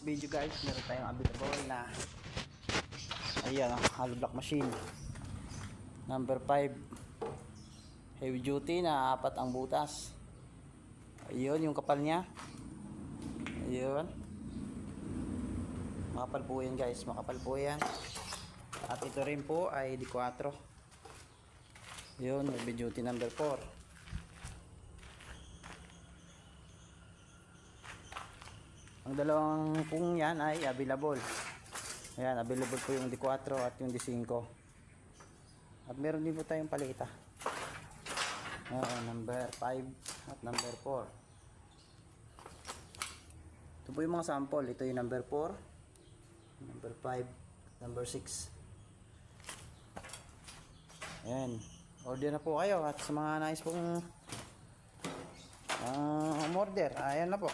video guys, meron tayong available na ayan, hollow block machine number 5, heavy duty na 4 ang butas. Ayun yung kapal nya, ayun, makapal po yan guys, makapal po yan. At ito rin po ay D4, yun, heavy duty number 4. Ang dalawang pong yan ay available. Ayan, available po yung D4 at yung D5. At meron din po tayong palita. Number 5 at number 4. Ito po yung mga sample. Ito yung number 4, number 5, number 6. Ayan. Order na po kayo. At sa mga nais pong umorder, ayan na po.